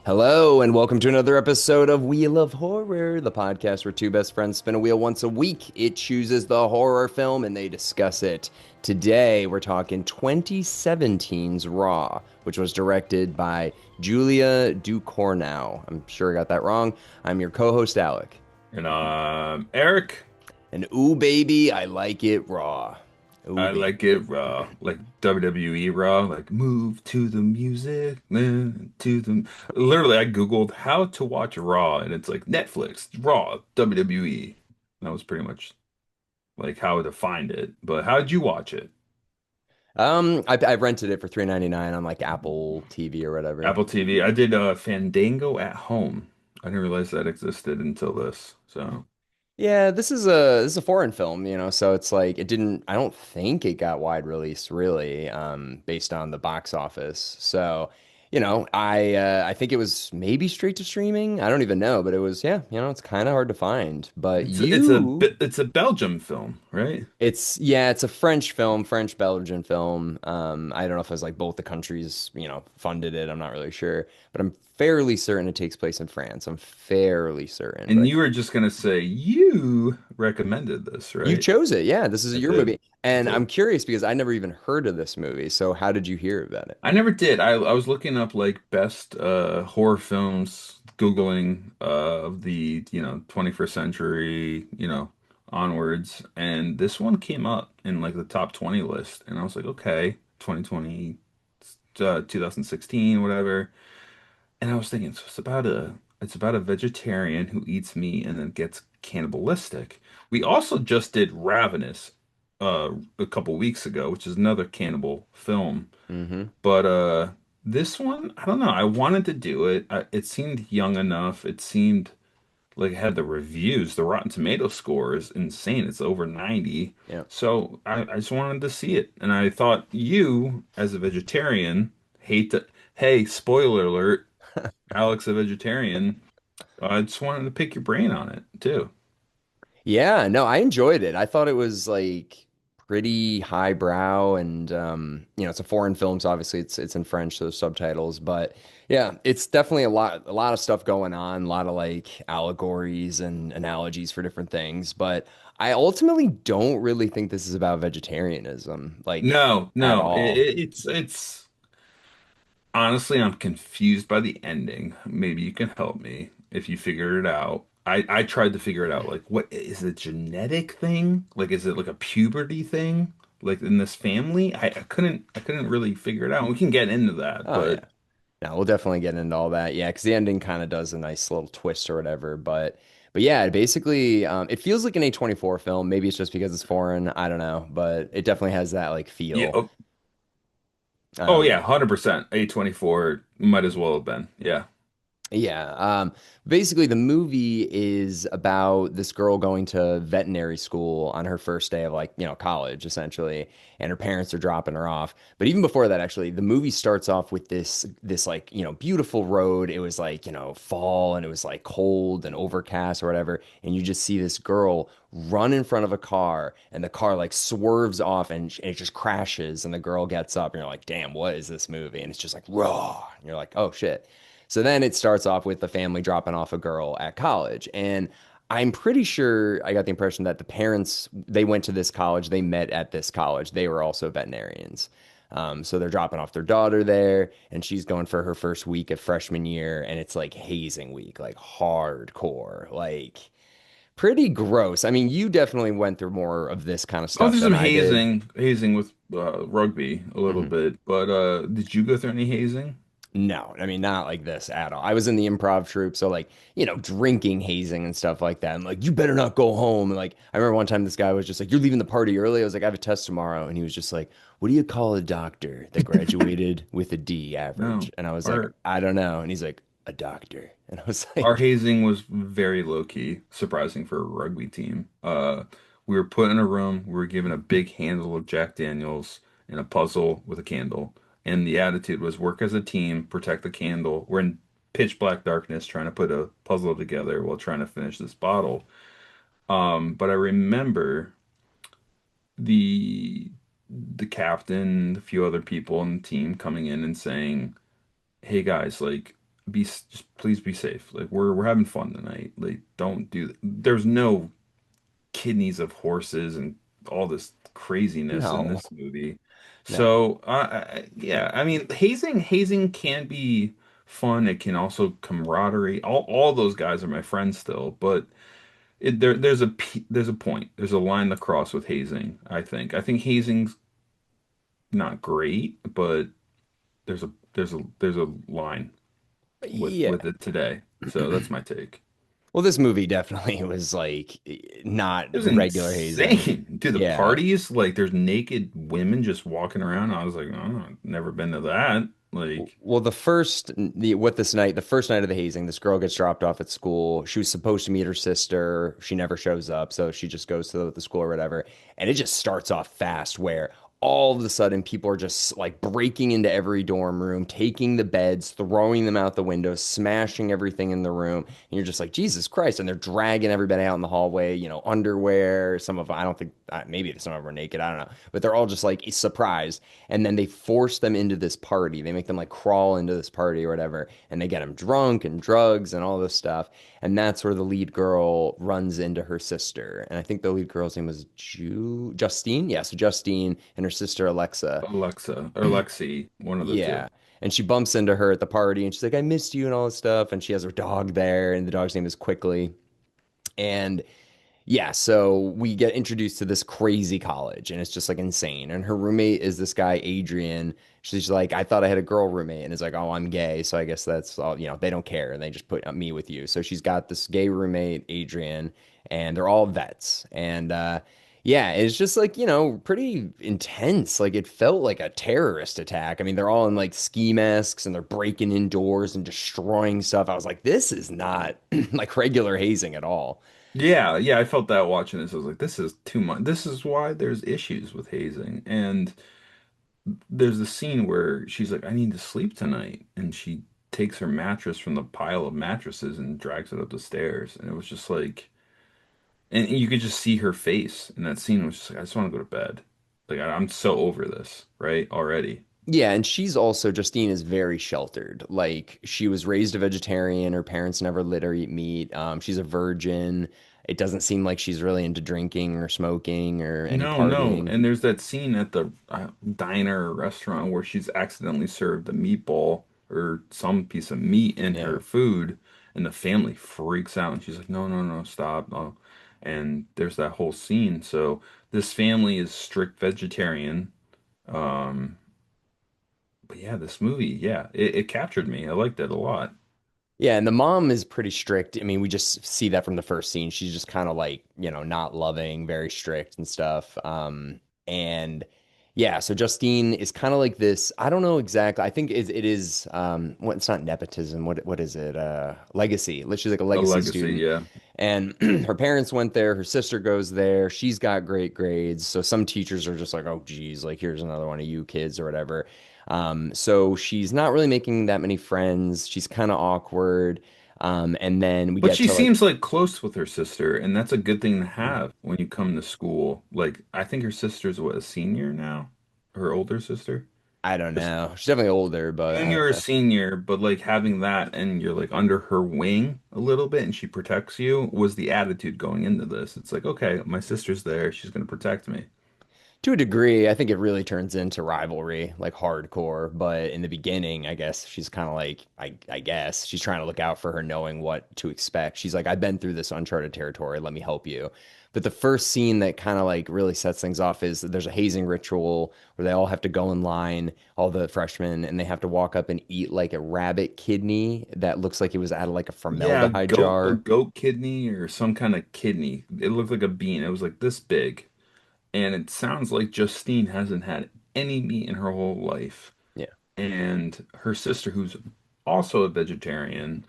Hello, and welcome to another episode of Wheel of Horror, the podcast where two best friends spin a wheel once a week. It chooses the horror film and they discuss it. Today, we're talking 2017's Raw, which was directed by Julia Ducournau. I'm sure I got that wrong. I'm your co host, Alec. And Eric, And ooh, baby, I like it raw. Ooh, I baby. like it raw, like WWE raw, like move to the music, to the. Literally, I Googled how to watch Raw, and it's like Netflix, Raw, WWE. That was pretty much like how to find it. But how did you watch it? I rented it for $3.99 on like Apple TV or whatever. Apple TV. I did Fandango at home. I didn't realize that existed until this. So Yeah, this is a foreign film, so it's like it didn't I don't think it got wide release really, based on the box office. So, I think it was maybe straight to streaming. I don't even know, but it was yeah, it's kind of hard to find. But it's a Belgium film, right? it's a French film, French Belgian film. I don't know if it was like both the countries, funded it. I'm not really sure, but I'm fairly certain it takes place in France. I'm fairly certain, but And you were just gonna say you recommended this, you right? chose it. Yeah, this is I your did. movie. I And I'm did. curious because I never even heard of this movie. So how did you hear about it? I never did. I was looking up like best horror films, Googling of the, 21st century, onwards, and this one came up in like the top 20 list. And I was like, okay, 2020, 2016, whatever. And I was thinking, so it's about a vegetarian who eats meat and then gets cannibalistic. We also just did Ravenous a couple weeks ago, which is another cannibal film. Hmm. But this one, I don't know. I wanted to do it. It seemed young enough. It seemed like it had the reviews. The Rotten Tomato score is insane. It's over 90. Yeah. So I just wanted to see it. And I thought you, as a vegetarian, hate to, hey, spoiler alert, Alex a vegetarian. I just wanted to pick your brain on it too. Yeah, no, I enjoyed it. I thought it was like pretty highbrow and it's a foreign film, so obviously it's in French, so there's subtitles, but yeah, it's definitely a lot of stuff going on, a lot of like allegories and analogies for different things, but I ultimately don't really think this is about vegetarianism, like No, at no, all. it's honestly, I'm confused by the ending. Maybe you can help me if you figured it out. I tried to figure it out. Like, what is it, a genetic thing? Like, is it like a puberty thing? Like in this family? I couldn't really figure it out. We can get into that, Oh yeah. but No, we'll definitely get into all that. Yeah, because the ending kind of does a nice little twist or whatever. But yeah, basically, it feels like an A24 film. Maybe it's just because it's foreign. I don't know, but it definitely has that like yeah. feel. Oh Um, yeah, 100%. A24 might as well have been. Yeah. Yeah. Basically, the movie is about this girl going to veterinary school on her first day of like, college essentially, and her parents are dropping her off. But even before that, actually, the movie starts off with this like, beautiful road. It was like, fall and it was like cold and overcast or whatever. And you just see this girl run in front of a car and the car like swerves off and it just crashes and the girl gets up and you're like, damn, what is this movie? And it's just like raw. And you're like, oh shit. So then it starts off with the family dropping off a girl at college. And I'm pretty sure I got the impression that the parents, they went to this college, they met at this college. They were also veterinarians. So they're dropping off their daughter there, and she's going for her first week of freshman year, and it's like hazing week, like hardcore, like pretty gross. I mean, you definitely went through more of this kind of I went stuff through than some I did. hazing with rugby a little Mhm. bit, but did you go through any hazing? No, I mean, not like this at all. I was in the improv troupe, so like, drinking, hazing, and stuff like that. I'm like, you better not go home. And like, I remember one time this guy was just like, you're leaving the party early. I was like, I have a test tomorrow. And he was just like, what do you call a doctor that graduated with a D average? No. And I was like, Our I don't know. And he's like, a doctor. And I was our like, hazing was very low key, surprising for a rugby team. We were put in a room, we were given a big handle of Jack Daniels and a puzzle with a candle. And the attitude was work as a team, protect the candle. We're in pitch black darkness trying to put a puzzle together while trying to finish this bottle. But I remember the the captain, a few other people on the team coming in and saying, "Hey guys, like just please be safe. Like we're having fun tonight. Like don't do there's no kidneys of horses and all this craziness in No, this movie. no. So, yeah, I mean, hazing can be fun. It can also camaraderie. All those guys are my friends still, but there's a point. There's a line to cross with hazing, I think hazing's not great, but there's a line Yeah. with it today. So that's my take. Well, this movie definitely was like not It was regular hazing. insane. Dude, the Yeah. parties, like there's naked women just walking around. I was like, oh, I've never been to that. Like, Well, the first night of the hazing, this girl gets dropped off at school. She was supposed to meet her sister. She never shows up, so she just goes to the school or whatever. And it just starts off fast where all of a sudden people are just like breaking into every dorm room, taking the beds, throwing them out the window, smashing everything in the room. And you're just like, Jesus Christ. And they're dragging everybody out in the hallway, underwear. I don't think, maybe some of them are naked. I don't know. But they're all just like surprised, and then they force them into this party. They make them like crawl into this party or whatever, and they get them drunk and drugs and all this stuff. And that's where the lead girl runs into her sister. And I think the lead girl's name was Justine. Yeah, so Justine and her sister Alexa. Alexa or Lexi, one of the two. Yeah. And she bumps into her at the party and she's like, I missed you and all this stuff. And she has her dog there, and the dog's name is Quickly. And yeah, so we get introduced to this crazy college and it's just like insane. And her roommate is this guy, Adrian. She's like, I thought I had a girl roommate. And it's like, oh, I'm gay. So I guess that's all, they don't care. And they just put me with you. So she's got this gay roommate, Adrian, and they're all vets. And yeah, it's just like, pretty intense. Like it felt like a terrorist attack. I mean, they're all in like ski masks and they're breaking indoors and destroying stuff. I was like, this is not like regular hazing at all. Yeah, yeah, I felt that watching this. I was like, this is too much. This is why there's issues with hazing. And there's a scene where she's like, I need to sleep tonight. And she takes her mattress from the pile of mattresses and drags it up the stairs. And it was just like, and you could just see her face in that scene. It was just like, I just want to go to bed. Like, I'm so over this, right? Already. Yeah, and Justine is very sheltered. Like she was raised a vegetarian. Her parents never let her eat meat. She's a virgin. It doesn't seem like she's really into drinking or smoking or any No, no. partying. And there's that scene at the diner or restaurant where she's accidentally served a meatball or some piece of meat in Yeah. her food, and the family freaks out. And she's like, no, no, no, stop. No. And there's that whole scene. So this family is strict vegetarian. Um, but yeah, this movie, yeah, it captured me. I liked it a lot. Yeah, and the mom is pretty strict. I mean, we just see that from the first scene. She's just kind of like, not loving, very strict and stuff. And yeah, so Justine is kind of like this. I don't know exactly. I think it is what it's not nepotism. What is it? Legacy. She's like a A legacy legacy, student. yeah. And her parents went there, her sister goes there, she's got great grades. So some teachers are just like, oh, geez, like here's another one of you kids or whatever. So she's not really making that many friends. She's kind of awkward. And then we But get she to like, seems like close with her sister, and that's a good thing to have when you come to school. Like, I think her sister's what, a senior now? Her older sister? I don't A s- know. She's definitely older, but Junior or senior, but like having that and you're like under her wing a little bit and she protects you was the attitude going into this. It's like, okay, my sister's there, she's gonna protect me. to a degree, I think it really turns into rivalry, like hardcore. But in the beginning, I guess she's kind of like, I guess she's trying to look out for her, knowing what to expect. She's like, I've been through this uncharted territory. Let me help you. But the first scene that kind of like really sets things off is that there's a hazing ritual where they all have to go in line, all the freshmen, and they have to walk up and eat like a rabbit kidney that looks like it was out of like a Yeah, formaldehyde a jar. goat kidney or some kind of kidney. It looked like a bean. It was like this big. And it sounds like Justine hasn't had any meat in her whole life. Yeah. And her sister, who's also a vegetarian,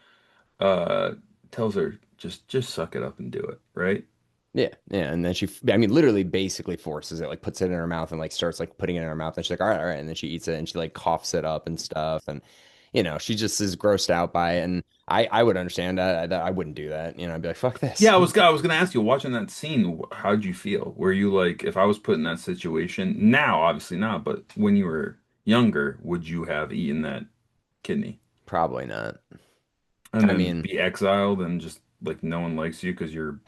uh, tells her just suck it up and do it, right? Yeah, yeah, and then I mean, literally, basically forces it, like puts it in her mouth and like starts like putting it in her mouth, and she's like, all right, and then she eats it and she like coughs it up and stuff, and she just is grossed out by it, and I would understand that I wouldn't do that, I'd be like, fuck this. Yeah, I was gonna ask you, watching that scene, how'd you feel? Were you like, if I was put in that situation, now obviously not, but when you were younger, would you have eaten that kidney? Probably not. and I then mean, be exiled and just like no one likes you because you're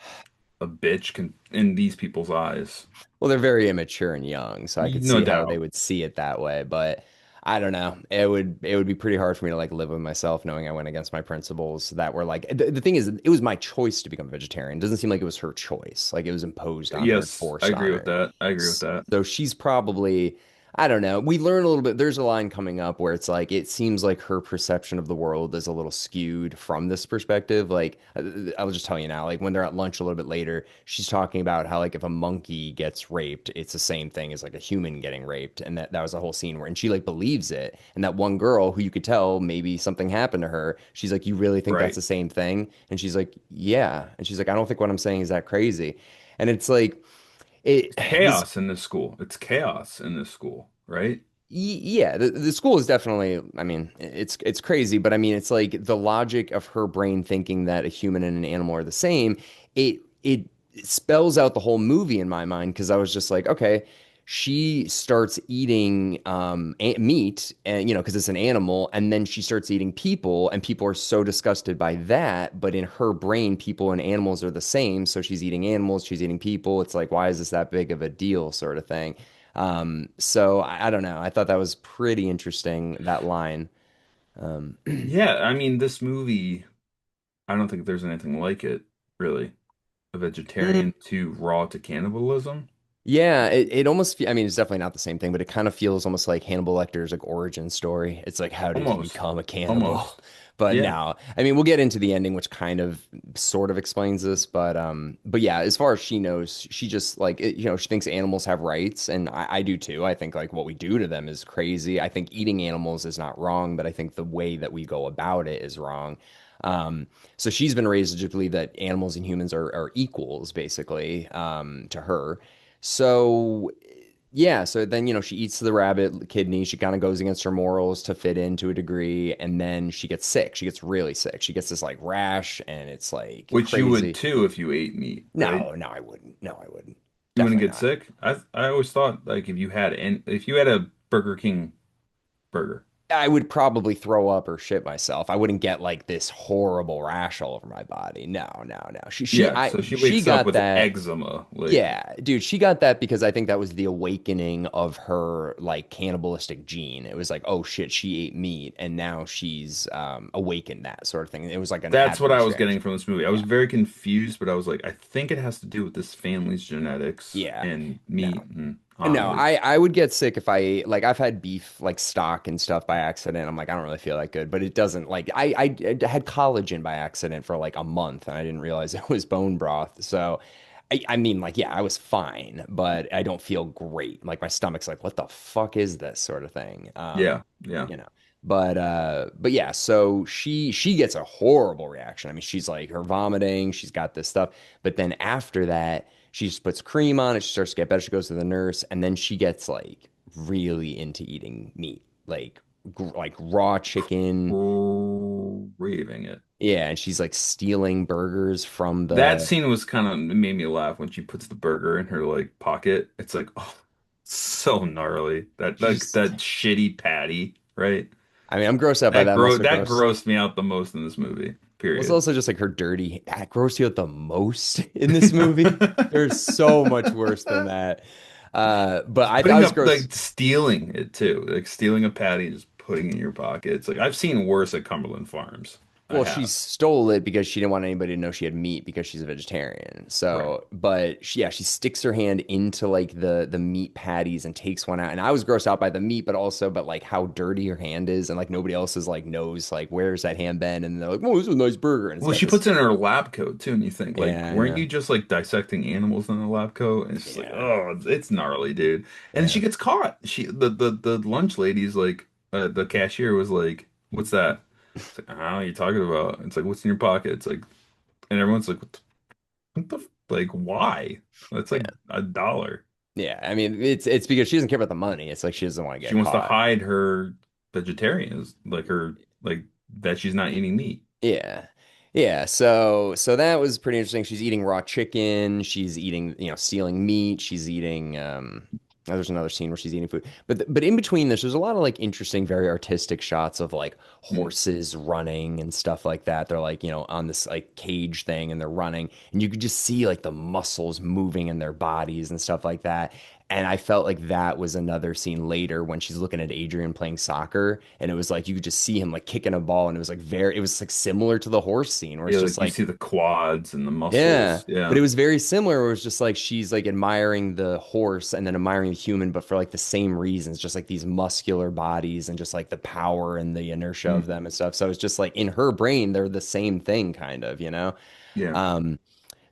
a bitch in these people's eyes. well, they're very immature and young, so I could No see how they doubt. would see it that way. But I don't know. It would be pretty hard for me to like live with myself knowing I went against my principles that were like the thing is it was my choice to become a vegetarian. It doesn't seem like it was her choice. Like it was imposed on her and Yes, I forced on agree with her. that. I agree with that. So she's probably, I don't know. We learn a little bit. There's a line coming up where it's like, it seems like her perception of the world is a little skewed from this perspective. Like, I'll just tell you now, like when they're at lunch a little bit later, she's talking about how, like, if a monkey gets raped, it's the same thing as like a human getting raped. And that was a whole scene where, and she like believes it. And that one girl who you could tell maybe something happened to her, she's like, you really think that's Right. the same thing? And she's like, yeah. And she's like, I don't think what I'm saying is that crazy. And it's like, it, It's this chaos in this school. It's chaos in this school, right? Yeah, the school is definitely, I mean, it's crazy, but I mean, it's like the logic of her brain thinking that a human and an animal are the same. It spells out the whole movie in my mind because I was just like, okay, she starts eating meat and because it's an animal, and then she starts eating people, and people are so disgusted by that. But in her brain, people and animals are the same, so she's eating animals, she's eating people. It's like, why is this that big of a deal, sort of thing. So I don't know. I thought that was pretty interesting, that line. Um, Yeah, I mean, this movie, I don't think there's anything like it, really. A mm, vegetarian to raw to cannibalism. yeah, it almost, I mean, it's definitely not the same thing, but it kind of feels almost like Hannibal Lecter's like origin story. It's like, how did he Almost. become a cannibal? Almost. But Yeah. no, I mean, we'll get into the ending, which kind of sort of explains this. But yeah, as far as she knows, she just like, she thinks animals have rights, and I do too. I think like what we do to them is crazy. I think eating animals is not wrong, but I think the way that we go about it is wrong. Um, so she's been raised to believe that animals and humans are equals, basically, to her. So yeah, so then she eats the rabbit kidney. She kind of goes against her morals to fit in to a degree, and then she gets sick. She gets really sick. She gets this like rash, and it's like Which you would crazy. too if you ate meat, right? No, no, I wouldn't. No, I wouldn't. You wouldn't Definitely get not. sick. I always thought like if you had a Burger King burger. I would probably throw up or shit myself. I wouldn't get like this horrible rash all over my body. No, no, no. Yeah, so she She wakes up got with that. eczema. Like Yeah, dude, she got that because I think that was the awakening of her like cannibalistic gene. It was like, oh shit, she ate meat and now she's awakened that sort of thing. It was like an that's what I adverse was getting reaction. from this movie. I was Yeah. very confused, but I was like, I think it has to do with this family's genetics Yeah. and No. meat and No, like I would get sick if I ate like I've had beef like stock and stuff by accident. I'm like, I don't really feel that good, but it doesn't like I had collagen by accident for like a month and I didn't realize it was bone broth. So I mean like yeah, I was fine, but I don't feel great. Like my stomach's like, what the fuck is this sort of thing? yeah, yeah. You know. But yeah, so she gets a horrible reaction. I mean, she's like her vomiting, she's got this stuff, but then after that she just puts cream on it. She starts to get better. She goes to the nurse, and then she gets like really into eating meat, like raw chicken. Craving it. Yeah, and she's like stealing burgers from That the. scene was kind of made me laugh when she puts the burger in her like pocket. It's like, oh, so gnarly. That like She's. that shitty patty, right? I mean, I'm grossed out by that. I'm also That gross. grossed me out the most in this movie. Well, it's Period. also just like her dirty. That grossed you out the most in this movie. There's so much worse than that. But I Putting was up gross. like stealing it too. Like stealing a patty and just putting it in your pocket. It's like I've seen worse at Cumberland Farms. I Well, she have. stole it because she didn't want anybody to know she had meat because she's a vegetarian. Right. So, but she sticks her hand into like the meat patties and takes one out. And I was grossed out by the meat, but like how dirty her hand is, and like nobody else is like knows like where's that hand been, and they're like, oh, this is a nice burger, and it's Well, got she this. puts it in her lab coat too, and you think like, Yeah, weren't yeah, you just like dissecting animals in a lab coat? And it's just like, yeah, oh, it's gnarly, dude. And then yeah. she gets caught. The lunch lady's like, the cashier was like, "What's that?" It's like, I don't know what you're talking about. It's like, "What's in your pocket?" It's like, and everyone's like, what the like, why? That's like Yeah. $1. Yeah. I mean, it's because she doesn't care about the money. It's like she doesn't want to She get wants to caught. hide her vegetarians, like her, like that she's not eating meat. Yeah. Yeah, so that was pretty interesting. She's eating raw chicken, she's eating, stealing meat, she's eating There's another scene where she's eating food, but in between this, there's a lot of like interesting, very artistic shots of like Mm. horses running and stuff like that. They're like, on this like cage thing and they're running, and you could just see like the muscles moving in their bodies and stuff like that. And I felt like that was another scene later when she's looking at Adrian playing soccer, and it was like you could just see him like kicking a ball, and it was like similar to the horse scene where it's Yeah, just like you like see the quads and the yeah, muscles. but Yeah. it was very similar. Where it was just like she's like admiring the horse and then admiring the human, but for like the same reasons, just like these muscular bodies and just like the power and the inertia of Mm. them and stuff. So it's just like in her brain, they're the same thing, kind of, you know? Yeah. Um,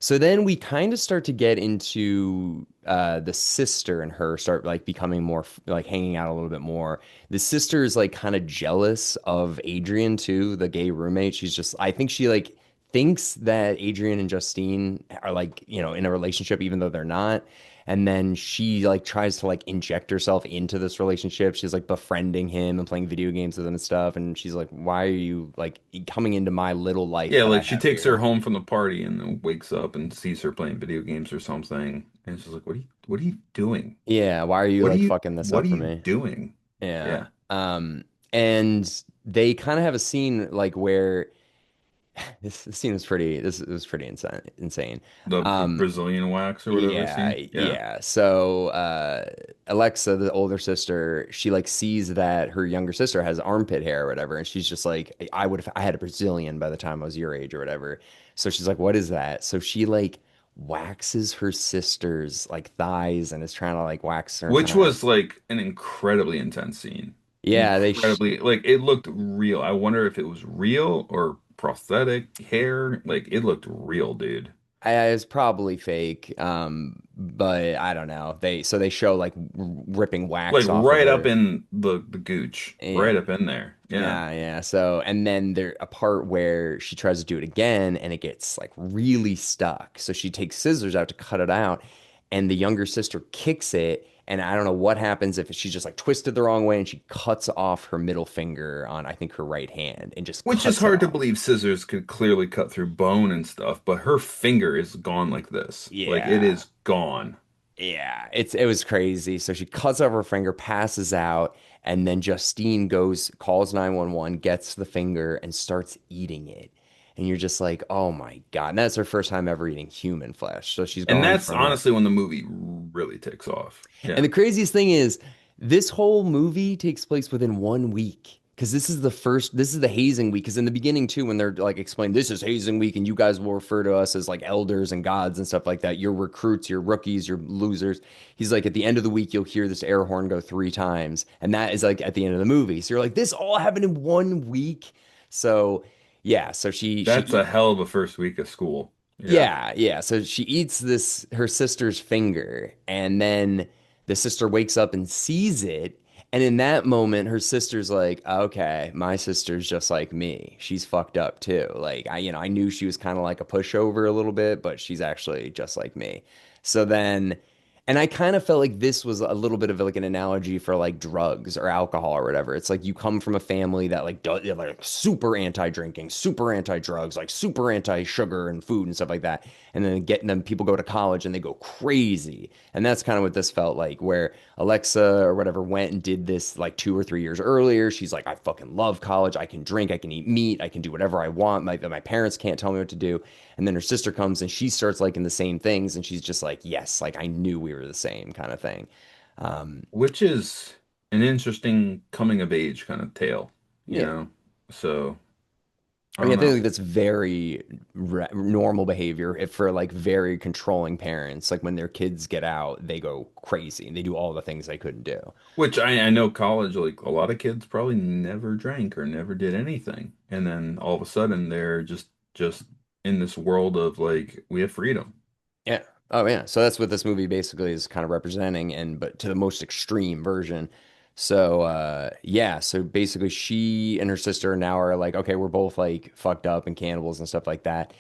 so then we kind of start to get into the sister and her start like becoming more like hanging out a little bit more. The sister is like kind of jealous of Adrian too, the gay roommate. She's just I think she like thinks that Adrian and Justine are like, in a relationship even though they're not. And then she like tries to like inject herself into this relationship. She's like befriending him and playing video games with him and stuff. And she's like, "Why are you like coming into my little life Yeah, that I like she have takes her here?" home from the party and then wakes up and sees her playing video games or something. And she's like, what are you doing? Yeah, why are you like fucking this What up are for you me? doing? Yeah. Yeah. And they kind of have a scene like where this scene was pretty this was pretty insane. The Um Brazilian wax or whatever yeah, scene. Yeah. yeah. So Alexa, the older sister, she like sees that her younger sister has armpit hair or whatever, and she's just like, I had a Brazilian by the time I was your age or whatever. So she's like, what is that? So she like waxes her sister's like thighs and is trying to like wax her kind Which of was like an incredibly intense scene. yeah, Incredibly, like it looked real. I wonder if it was real or prosthetic hair. Like it looked real, dude. it's probably fake, but I don't know. They show like ripping Like wax off of right up her. in the gooch, right Yeah, up in there. Yeah. yeah, yeah. So and then there a part where she tries to do it again, and it gets like really stuck. So she takes scissors out to cut it out, and the younger sister kicks it. And I don't know what happens if she just like twisted the wrong way and she cuts off her middle finger on I think her right hand and just Which is cuts it hard to off. believe scissors could clearly cut through bone and stuff, but her finger is gone like this. Like it Yeah. is gone. Yeah, it was crazy. So she cuts off her finger, passes out, and then Justine goes, calls 911, gets the finger, and starts eating it. And you're just like, oh my God. And that's her first time ever eating human flesh. So she's And gone that's from like honestly when the movie really takes off. and Yeah. the craziest thing is, this whole movie takes place within 1 week. Because this is the hazing week. Because in the beginning, too, when they're like explaining this is hazing week and you guys will refer to us as like elders and gods and stuff like that. You're recruits, you're rookies, you're losers. He's like, at the end of the week, you'll hear this air horn go 3 times. And that is like at the end of the movie. So you're like, this all happened in 1 week. So yeah, so That's a hell of a first week of school. Yeah. yeah, yeah. So she eats this her sister's finger, and then the sister wakes up and sees it. And in that moment, her sister's like, okay, my sister's just like me. She's fucked up too. Like I knew she was kind of like a pushover a little bit, but she's actually just like me. So then and I kind of felt like this was a little bit of like an analogy for like drugs or alcohol or whatever. It's like you come from a family that like does like super anti-drinking, super anti-drugs, like super anti-sugar and food and stuff like that. And then getting them people go to college and they go crazy. And that's kind of what this felt like, where Alexa or whatever went and did this like 2 or 3 years earlier. She's like, I fucking love college. I can drink, I can eat meat, I can do whatever I want. My parents can't tell me what to do. And then her sister comes and she starts liking the same things. And she's just like, yes, like I knew we were the same kind of thing. Um, Which is an interesting coming of age kind of tale, you yeah. know? So I I mean, don't I think know. like that's very normal behavior if for like very controlling parents. Like when their kids get out, they go crazy and they do all the things they couldn't do. Which I know college, like a lot of kids probably never drank or never did anything. And then all of a sudden they're just in this world of like we have freedom. Yeah. Oh yeah. So that's what this movie basically is kind of representing and but to the most extreme version. So yeah, so basically she and her sister now are like, okay, we're both like fucked up and cannibals and stuff like that.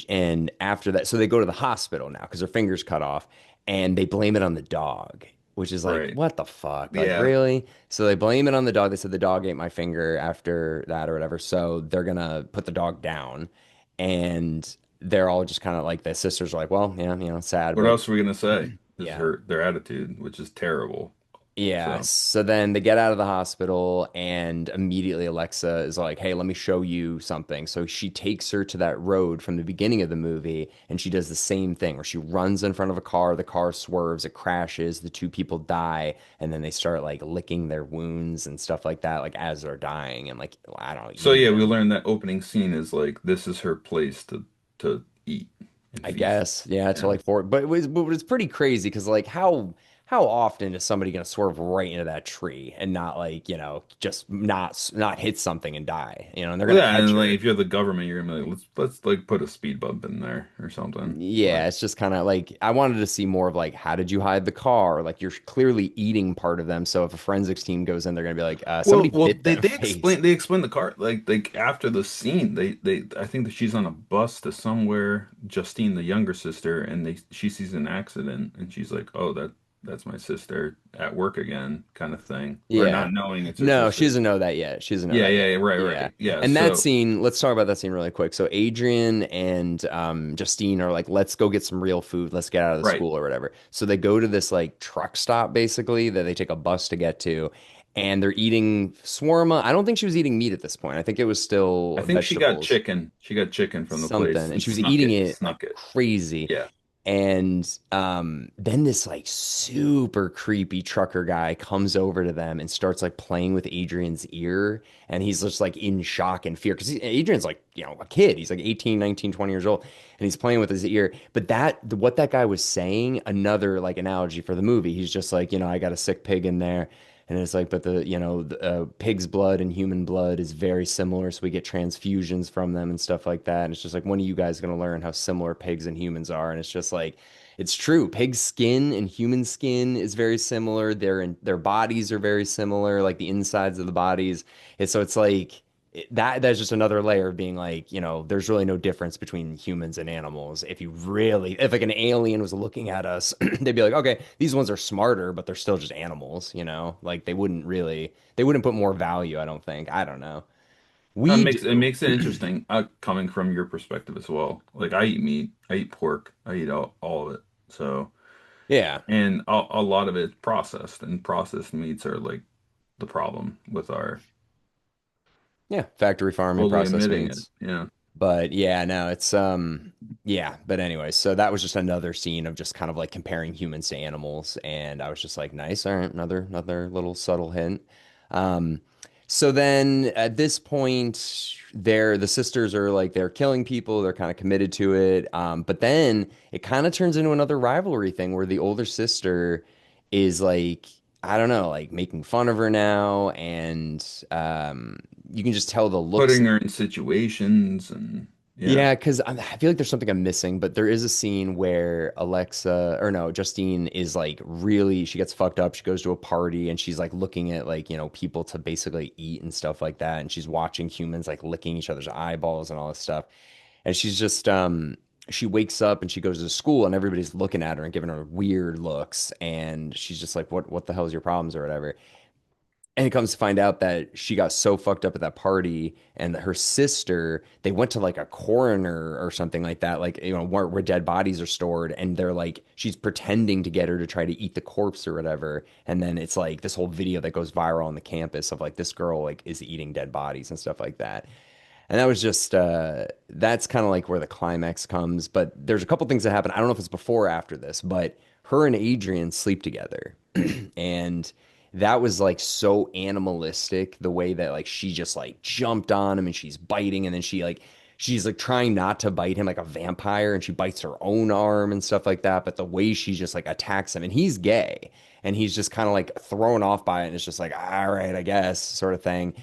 And after that, so they go to the hospital now because her finger's cut off and they blame it on the dog, which is like, Right. what the fuck? Like Yeah. really? So they blame it on the dog. They said the dog ate my finger after that or whatever. So they're gonna put the dog down and they're all just kind of like the sisters are like, well, yeah, sad, What but else are we gonna say? is Yeah. her their attitude, which is terrible. Yeah. So So then they get out of the hospital, and immediately Alexa is like, "Hey, let me show you something." So she takes her to that road from the beginning of the movie, and she does the same thing where she runs in front of a car, the car swerves, it crashes, the two people die, and then they start like licking their wounds and stuff like that, like as they're dying, and like, I don't know, so eating yeah, we them. learned that opening scene is like this is her place to eat and I feast. guess, yeah, to Yeah. like for, but it's pretty crazy because like how often is somebody gonna swerve right into that tree and not like just not hit something and die, and they're Well, gonna yeah, catch and like her. if you're the government, you're gonna be like, let's like put a speed bump in there or something. But Yeah, it's just kind of like I wanted to see more of like how did you hide the car? Like you're clearly eating part of them, so if a forensics team goes in, they're gonna be like, somebody well, bit they them they face. explain the car like after the scene, they I think that she's on a bus to somewhere, Justine, the younger sister, and they she sees an accident and she's like, oh, that's my sister at work again, kind of thing, or Yeah. not knowing it's her No, she sister. doesn't know that yet. She doesn't know Yeah, that yeah, yet. yeah, right, Yeah. right, yeah. And that So scene, let's talk about that scene really quick. So Adrian and Justine are like, let's go get some real food. Let's get out of the right, school or whatever. So they go to this like truck stop basically that they take a bus to get to, and they're eating shawarma. I don't think she was eating meat at this point. I think it was I still think she got vegetables, chicken. She got chicken from the something, place and and she was eating it like snuck it. crazy. Yeah. And then this like super creepy trucker guy comes over to them and starts like playing with Adrian's ear. And he's just like in shock and fear because Adrian's like, a kid. He's like 18, 19, 20 years old. And he's playing with his ear. But what that guy was saying, another like analogy for the movie, he's just like, I got a sick pig in there. And it's like, but pig's blood and human blood is very similar. So we get transfusions from them and stuff like that. And it's just like, when are you guys going to learn how similar pigs and humans are? And it's just like, it's true. Pig skin and human skin is very similar. Their bodies are very similar, like the insides of the bodies. And so it's like, that's just another layer of being like, there's really no difference between humans and animals. If like an alien was looking at us, they'd be like, okay, these ones are smarter, but they're still just animals, like they wouldn't put more value, I don't think. I don't know. We It do. makes it interesting coming from your perspective as well. Like I eat meat, I eat pork, I eat all of it. So, Yeah. and a lot of it's processed, and processed meats are like the problem with our Yeah. Factory farming, fully processed admitting it. meats. Yeah. But yeah, no, it's yeah, but anyway, so that was just another scene of just kind of like comparing humans to animals, and I was just like, nice, all right, another little subtle hint. Um so then at this point the sisters are like they're killing people, they're kind of committed to it. But then it kind of turns into another rivalry thing where the older sister is like I don't know, like making fun of her now, and you can just tell the looks. Putting her in situations and yeah. Yeah, because I feel like there's something I'm missing, but there is a scene where Alexa, or no, Justine is like really, she gets fucked up. She goes to a party and she's like looking at like, people to basically eat and stuff like that. And she's watching humans like licking each other's eyeballs and all this stuff. And she's just, she wakes up and she goes to school and everybody's looking at her and giving her weird looks. And she's just like, what the hell is your problems or whatever? And it comes to find out that she got so fucked up at that party and that her sister, they went to like a coroner or something like that, like, where dead bodies are stored. And they're like, she's pretending to get her to try to eat the corpse or whatever. And then it's like this whole video that goes viral on the campus of like this girl like is eating dead bodies and stuff like that. And that was just that's kind of like where the climax comes. But there's a couple things that happen. I don't know if it's before or after this, but her and Adrian sleep together. And that was like so animalistic the way that like she just like jumped on him and she's biting and then she's like trying not to bite him like a vampire and she bites her own arm and stuff like that. But the way she just like attacks him and he's gay and he's just kind of like thrown off by it and it's just like, all right, I guess, sort of thing.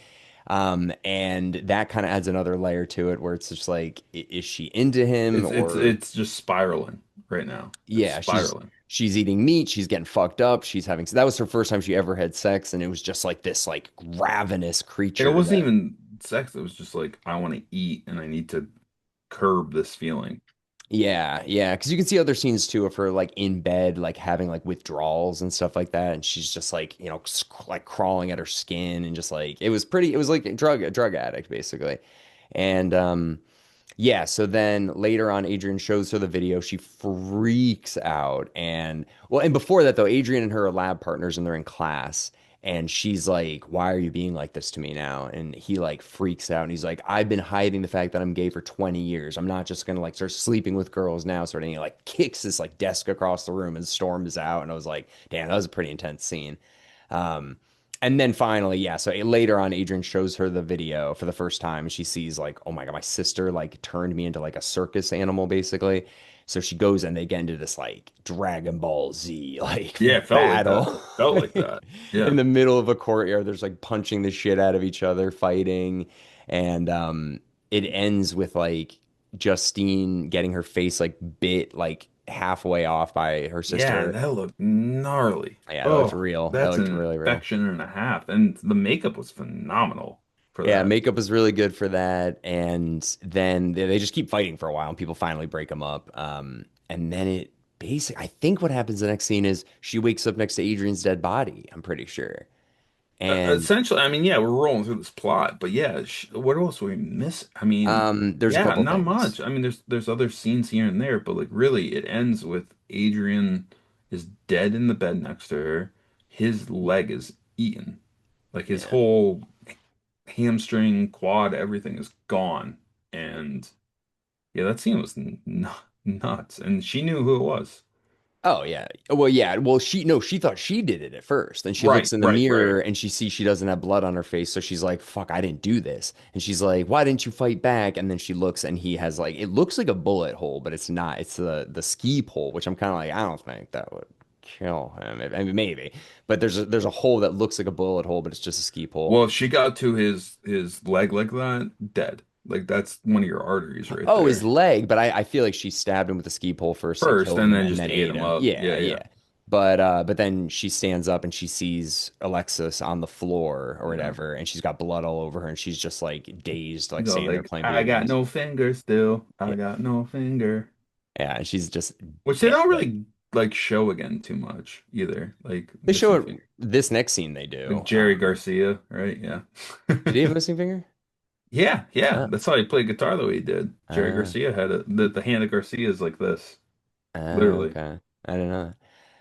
And that kind of adds another layer to it where it's just like, is she into him or It's just spiraling right now. It's yeah, spiraling. she's eating meat, she's getting fucked up, that was her first time she ever had sex, and it was just like this like ravenous It creature wasn't that even sex. It was just like I want to eat and I need to curb this feeling. yeah, yeah, because you can see other scenes too of her like in bed, like having like withdrawals and stuff like that, and she's just like like crawling at her skin and just like it was like a drug addict basically, and Yeah, so then later on, Adrian shows her the video. She freaks out. And well, and before that, though, Adrian and her are lab partners and they're in class. And she's like, "Why are you being like this to me now?" And he like freaks out and he's like, "I've been hiding the fact that I'm gay for 20 years. I'm not just gonna like start sleeping with girls now," sort of thing. He like kicks this like desk across the room and storms out. And I was like, damn, that was a pretty intense scene. Um, and then finally, yeah. So later on, Adrian shows her the video for the first time. And she sees like, oh my God, my sister like turned me into like a circus animal, basically. So she goes and they get into this like Dragon Ball Z like Yeah, it felt like that. battle Felt like that. in Yeah. the middle of a courtyard. There's like punching the shit out of each other, fighting, and it ends with like Justine getting her face like bit like halfway off by her Yeah, sister. that looked gnarly. Yeah, that looked Oh, real. That that's looked an really real. infection and a half. And the makeup was phenomenal for Yeah, that. makeup was really good for that. And then they just keep fighting for a while and people finally break them up. And then it basically, I think what happens the next scene is she wakes up next to Adrian's dead body, I'm pretty sure. And Essentially, I mean, yeah, we're rolling through this plot, but yeah, sh what else we miss? I mean, there's a yeah, couple not things. much. I mean, there's other scenes here and there, but like really, it ends with Adrian is dead in the bed next to her. His leg is eaten. Like his Yeah. whole hamstring, quad, everything is gone. And yeah, that scene was n nuts. And she knew who it was. Oh yeah. Well, yeah. Well, she no, she thought she did it at first. Then she Right, looks in the right, right. mirror and she sees she doesn't have blood on her face. So she's like, fuck, I didn't do this. And she's like, why didn't you fight back? And then she looks and he has like it looks like a bullet hole, but it's not. It's the ski pole, which I'm kind of like, I don't think that would kill him. I mean, maybe. But there's a hole that looks like a bullet hole, but it's just a ski pole. Well, if she got to his leg like that, dead. Like that's one of your arteries right Oh, his there. leg, but I feel like she stabbed him with a ski pole first and First, killed and him then and just then ate ate him him. up. Yeah, Yeah, yeah. yeah. But then she stands up and she sees Alexis on the floor or Yeah. whatever, and she's got blood all over her and she's just like dazed, You like go standing there like, playing I video got games. no finger still. Yeah. I got no finger. Yeah, and she's just Which they dead. don't Like really like show again too much either. Like they show missing it finger. this next scene they Like do. Jerry Garcia, right? Yeah. Did he have a missing finger? Yeah, yeah. Uh, That's how he played guitar the way he did. Jerry uh, Garcia had it. The hand of Garcia is like this, literally. okay. I don't know.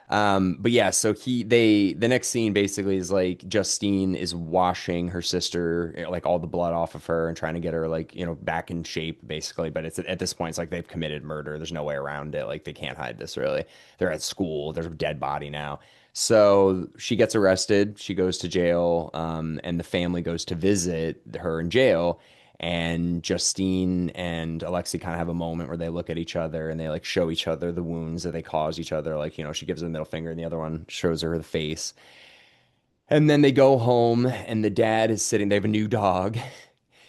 But yeah, so the next scene basically is like Justine is washing her sister, like all the blood off of her and trying to get her like, back in shape basically. But it's at this point, it's like they've committed murder. There's no way around it. Like they can't hide this really. They're at school. There's a dead body now. So she gets arrested. She goes to jail. And the family goes to visit her in jail. And Justine and Alexi kind of have a moment where they look at each other and they like show each other the wounds that they cause each other. Like, she gives her the middle finger and the other one shows her the face. And then they go home and the dad is sitting, they have a new dog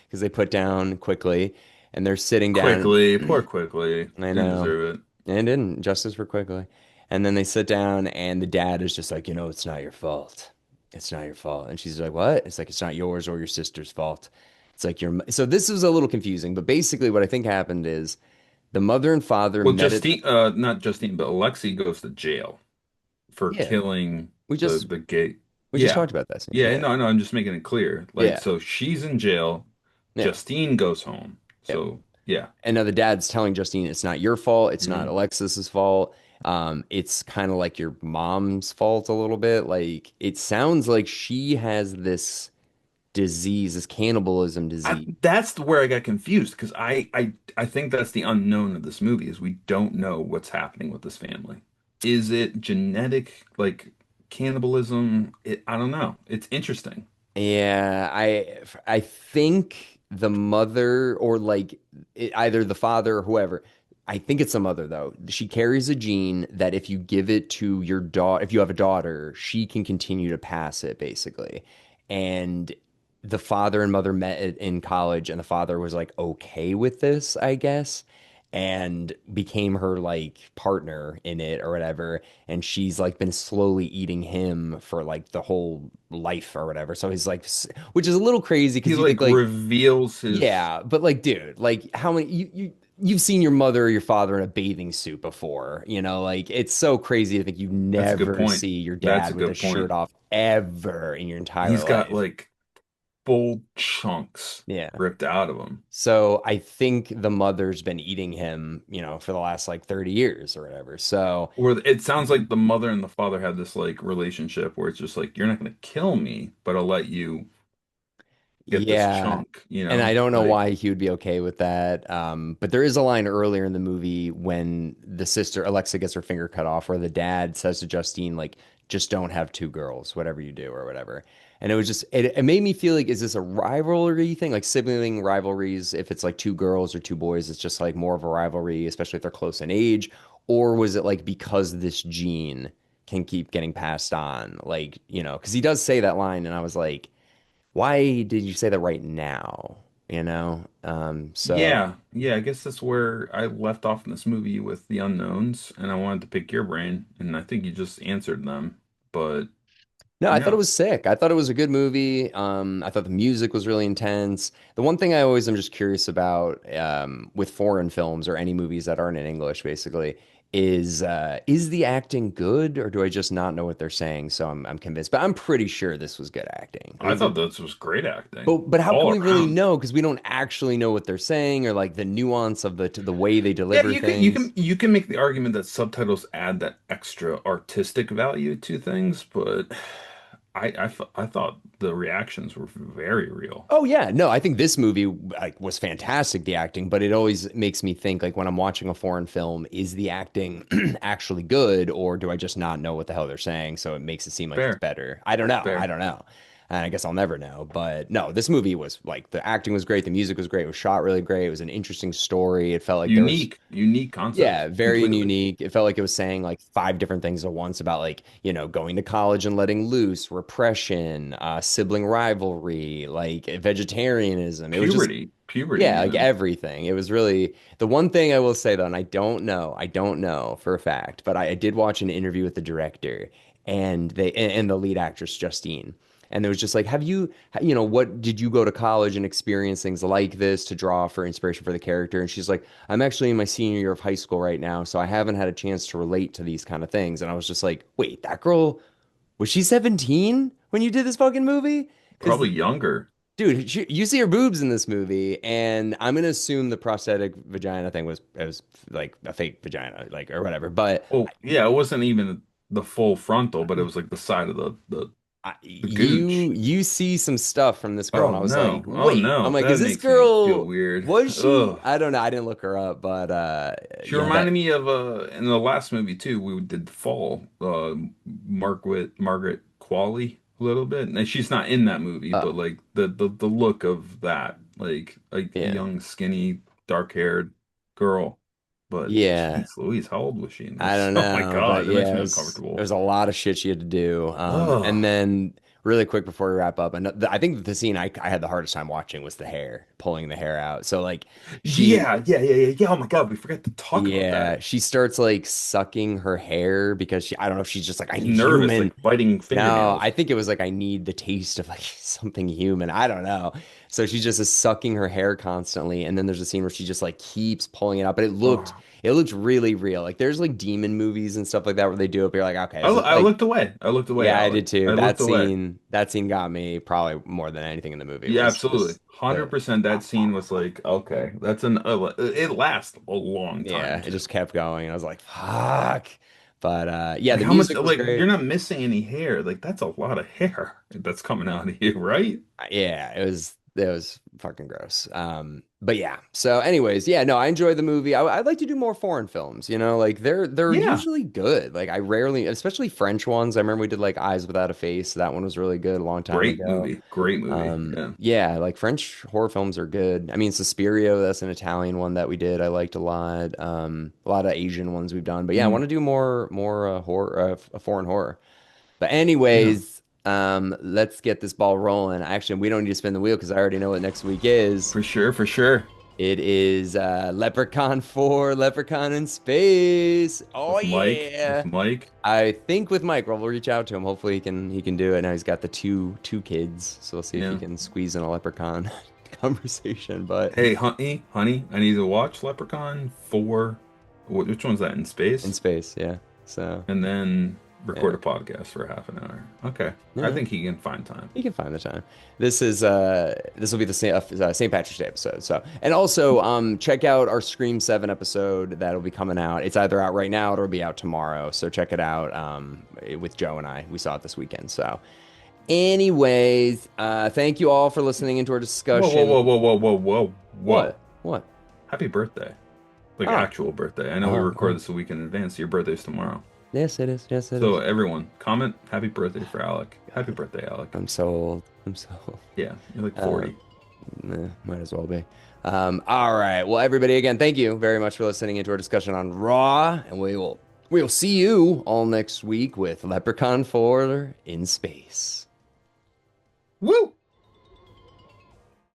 because they put down quickly and they're sitting down. Quickly, poor Quickly. I Didn't know. deserve it. And didn't justice for quickly. And then they sit down and the dad is just like, it's not your fault. It's not your fault. And she's like, what? It's like, it's not yours or your sister's fault. It's like so this was a little confusing, but basically what I think happened is the mother and father Well, met at, Justine, not Justine, but Alexi goes to jail for yeah, killing we the just, the gay. we just Yeah, talked about that scene. yeah. Yeah. No, no. I'm just making it clear. Like, Yeah. so she's in jail. Yeah. Justine goes home. Yep. So yeah. And now the dad's telling Justine it's not your fault. It's not Hmm. Alexis's fault. It's kind of like your mom's fault a little bit. Like it sounds like she has this disease, this cannibalism disease. That's where I got confused because I think that's the unknown of this movie is we don't know what's happening with this family. Is it genetic like cannibalism? I don't know. It's interesting. Yeah, I think the mother or like either the father or whoever. I think it's the mother though. She carries a gene that if you give it to your daughter, if you have a daughter, she can continue to pass it basically. And the father and mother met in college, and the father was like okay with this, I guess, and became her like partner in it or whatever. And she's like been slowly eating him for like the whole life or whatever. So he's like, which is a little crazy He because you think like like, reveals his. yeah, but like, dude, like how many you've seen your mother or your father in a bathing suit before, like it's so crazy to think you That's a good never point. see your That's dad a with a good shirt point. off ever in your entire He's got life. like full chunks Yeah. ripped out of him. So I think the mother's been eating him, for the last like 30 years or whatever. So Or it sounds like the mother and the father have this like relationship where it's just like you're not gonna kill me, but I'll let you get this yeah. chunk, you And I know? don't know Like, why he would be okay with that. But there is a line earlier in the movie when the sister, Alexa, gets her finger cut off, where the dad says to Justine, like, just don't have two girls, whatever you do, or whatever. And it was just, it made me feel like, is this a rivalry thing? Like sibling rivalries, if it's like two girls or two boys, it's just like more of a rivalry, especially if they're close in age. Or was it like because this gene can keep getting passed on? Like, because he does say that line, and I was like, why did you say that right now? So yeah, yeah, I guess that's where I left off in this movie with the unknowns, and I wanted to pick your brain, and I think you just answered them. But no, I thought it yeah, was sick. I thought it was a good movie. I thought the music was really intense. The one thing I always am just curious about with foreign films or any movies that aren't in English, basically, is the acting good or do I just not know what they're saying? So I'm convinced, but I'm pretty sure this was good acting. I thought this was great acting But how can all we really around. know? Because we don't actually know what they're saying or like the nuance of the way they Yeah, deliver you things. can you can make the argument that subtitles add that extra artistic value to things, but I thought the reactions were very real. Oh yeah, no, I think this movie like was fantastic, the acting, but it always makes me think like when I'm watching a foreign film, is the acting actually good or do I just not know what the hell they're saying? So it makes it seem like it's Fair, better. I don't know. I fair. don't know. And I guess I'll never know. But no, this movie was like the acting was great, the music was great, it was shot really great. It was an interesting story. It felt like there was Unique yeah, concept very completely. unique. It felt like it was saying like five different things at once about like, going to college and letting loose, repression, sibling rivalry, like vegetarianism. It was just, Puberty yeah, like even. everything. It was really the one thing I will say though, and I don't know for a fact, but I did watch an interview with the director and the lead actress, Justine. And it was just like, what did you go to college and experience things like this to draw for inspiration for the character? And she's like, I'm actually in my senior year of high school right now, so I haven't had a chance to relate to these kind of things. And I was just like, wait, that girl, was she 17 when you did this fucking movie? Because, Probably younger. dude, you see her boobs in this movie, and I'm gonna assume the prosthetic vagina thing was it was like a fake vagina, like or whatever. But Well, yeah, it wasn't even the full frontal, but it was like the side of the gooch. you see some stuff from this girl, and Oh I was like, no. Oh wait, I'm no. like, is That this makes me feel girl? weird. Was she? Ugh. I don't know. I didn't look her up, but She yeah, that reminded me of in the last movie too, we did Fall, Margaret Qualley a little bit. And she's not in that movie, but oh like the look of that, like a yeah. young, skinny, dark-haired girl. But Yeah, geez, Louise, how old was she in I this? don't Oh my know, but God, that makes yeah, me it uncomfortable. was a lot of shit she had to do. And Oh, then really quick before we wrap up, and I think the scene I had the hardest time watching was the hair, pulling the hair out. So like she, yeah. Oh my God, we forgot to talk about yeah, that. she starts like sucking her hair because I don't know if she's just like, I She's need nervous, human. like biting No, fingernails. I think it was like I need the taste of like something human. I don't know. So she just is sucking her hair constantly, and then there's a scene where she just like keeps pulling it out, but Oh. it looked really real. Like there's like demon movies and stuff like that where they do it, but you're like, okay, this is I like, looked away. I looked away, yeah, I Alec. did too. I looked away. That scene got me probably more than anything in the movie Yeah, was absolutely. just the 100% that scene was like, okay, that's it lasts a long yeah, time it too. just kept going. I was like, fuck. But yeah, Like the how much music was like you're great. not missing any hair. Like that's a lot of hair that's coming out of you, right? Yeah, it was fucking gross. But yeah. So, anyways, yeah, no, I enjoyed the movie. I'd like to do more foreign films. Like they're Yeah. usually good. Like I rarely, especially French ones. I remember we did like Eyes Without a Face. That one was really good a long time Great ago. movie. Great movie. Yeah. Yeah, like French horror films are good. I mean, Suspiria, that's an Italian one that we did. I liked a lot of Asian ones we've done. But yeah, I want Mm, to do more horror, foreign horror. But yeah. anyways, let's get this ball rolling. Actually, we don't need to spin the wheel because I already know what next week is. For sure, for sure. It is Leprechaun 4, Leprechaun in Space. Oh With yeah. Mike. I think with Mike, we'll reach out to him. Hopefully he can do it. Now he's got the two kids, so we'll see if he Yeah. can squeeze in a leprechaun conversation. But Hey, honey, I need to watch Leprechaun 4. Which one's that in in space? space, yeah. So And then record Yeah. a podcast for half an hour. Okay. I Yeah. think he can find time. You can find the time. This will be the St. Patrick's Day episode. So and also check out our Scream 7 episode that'll be coming out. It's either out right now or it'll be out tomorrow. So check it out with Joe and I. We saw it this weekend. So anyways, thank you all for listening into our Whoa, whoa, discussion. whoa, whoa, whoa, whoa, whoa, whoa. What? What? Happy birthday. Like Oh. actual birthday. I know we Oh, record oh. this a week in advance. Your birthday's tomorrow. Yes, it is. Yes, it So is. everyone, comment happy birthday for Alec. Happy birthday, Alec. I'm so old. I'm so old. Yeah, you're like Uh, 40. might as well be. All right. Well, everybody, again, thank you very much for listening into our discussion on Raw, and we will see you all next week with Leprechaun 4 in space. Woo!